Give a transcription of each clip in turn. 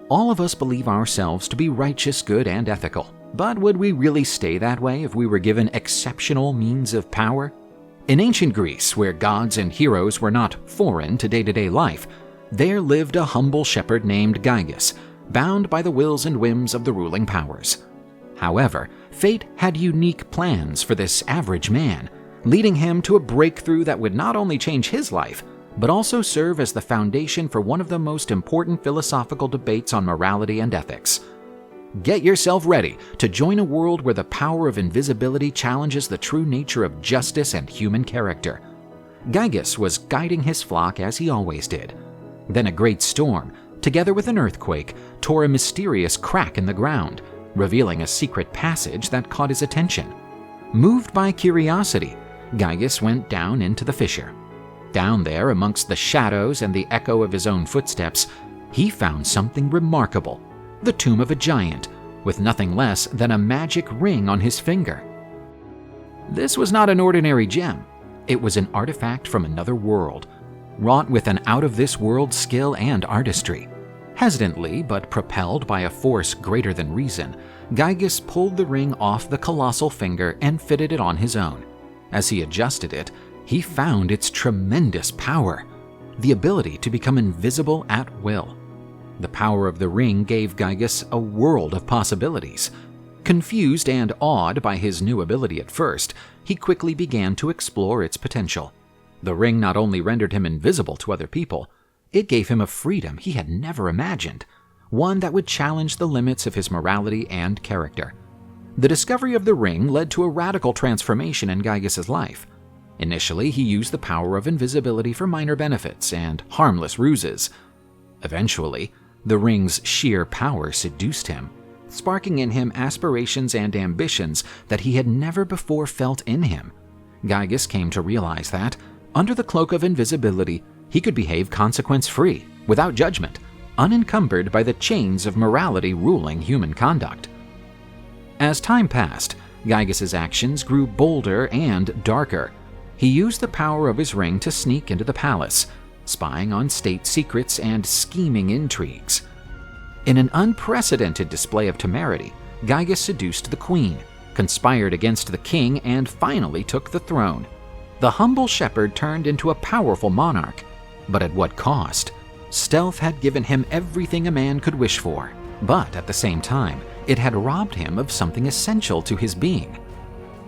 All of us believe ourselves to be righteous, good, and ethical. But would we really stay that way if we were given exceptional means of power? In ancient Greece, where gods and heroes were not foreign to day-to-day life, there lived a humble shepherd named Gyges, bound by the wills and whims of the ruling powers. However, fate had unique plans for this average man, leading him to a breakthrough that would not only change his life, but also serve as the foundation for one of the most important philosophical debates on morality and ethics. Get yourself ready to join a world where the power of invisibility challenges the true nature of justice and human character. Gyges was guiding his flock as he always did. Then a great storm, together with an earthquake, tore a mysterious crack in the ground, revealing a secret passage that caught his attention. Moved by curiosity, Gyges went down into the fissure. Down there, amongst the shadows and the echo of his own footsteps, he found something remarkable: the tomb of a giant, with nothing less than a magic ring on his finger. This was not an ordinary gem. It was an artifact from another world, wrought with an out-of-this-world skill and artistry. Hesitantly, but propelled by a force greater than reason, Gyges pulled the ring off the colossal finger and fitted it on his own. As he adjusted it, he found its tremendous power, the ability to become invisible at will. The power of the ring gave Gyges a world of possibilities. Confused and awed by his new ability at first, he quickly began to explore its potential. The ring not only rendered him invisible to other people, it gave him a freedom he had never imagined, one that would challenge the limits of his morality and character. The discovery of the ring led to a radical transformation in Gyges' life. Initially, he used the power of invisibility for minor benefits and harmless ruses. Eventually, the ring's sheer power seduced him, sparking in him aspirations and ambitions that he had never before felt in him. Gyges came to realize that, under the cloak of invisibility, he could behave consequence-free, without judgment, unencumbered by the chains of morality ruling human conduct. As time passed, Gyges' actions grew bolder and darker. He used the power of his ring to sneak into the palace, spying on state secrets and scheming intrigues. In an unprecedented display of temerity, Gyges seduced the queen, conspired against the king, and finally took the throne. The humble shepherd turned into a powerful monarch. But at what cost? Stealth had given him everything a man could wish for, but at the same time, it had robbed him of something essential to his being.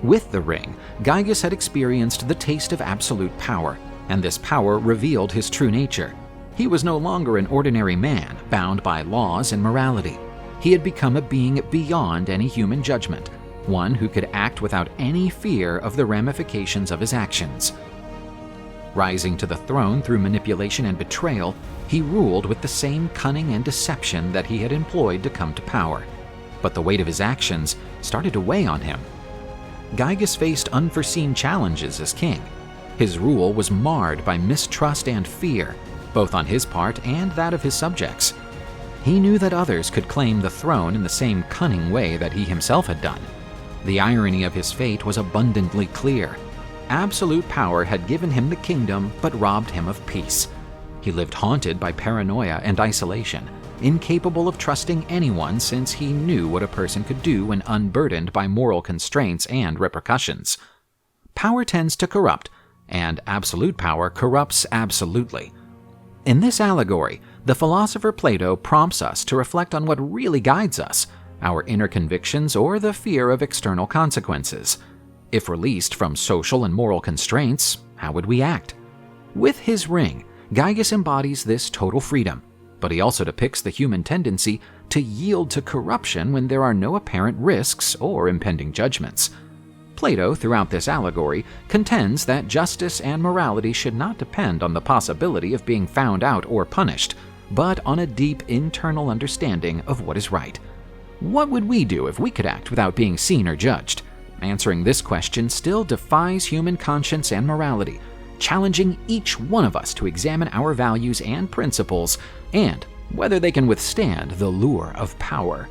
With the ring, Gyges had experienced the taste of absolute power, and this power revealed his true nature. He was no longer an ordinary man, bound by laws and morality. He had become a being beyond any human judgment, one who could act without any fear of the ramifications of his actions. Rising to the throne through manipulation and betrayal, he ruled with the same cunning and deception that he had employed to come to power. But the weight of his actions started to weigh on him. Gyges faced unforeseen challenges as king. His rule was marred by mistrust and fear, both on his part and that of his subjects. He knew that others could claim the throne in the same cunning way that he himself had done. The irony of his fate was abundantly clear. Absolute power had given him the kingdom but robbed him of peace. He lived haunted by paranoia and isolation, incapable of trusting anyone since he knew what a person could do when unburdened by moral constraints and repercussions. Power tends to corrupt, and absolute power corrupts absolutely. In this allegory, the philosopher Plato prompts us to reflect on what really guides us, our inner convictions or the fear of external consequences. If released from social and moral constraints, how would we act? With his ring, Gyges embodies this total freedom, but he also depicts the human tendency to yield to corruption when there are no apparent risks or impending judgments. Plato, throughout this allegory, contends that justice and morality should not depend on the possibility of being found out or punished, but on a deep internal understanding of what is right. What would we do if we could act without being seen or judged? Answering this question still defies human conscience and morality, challenging each one of us to examine our values and principles and whether they can withstand the lure of power.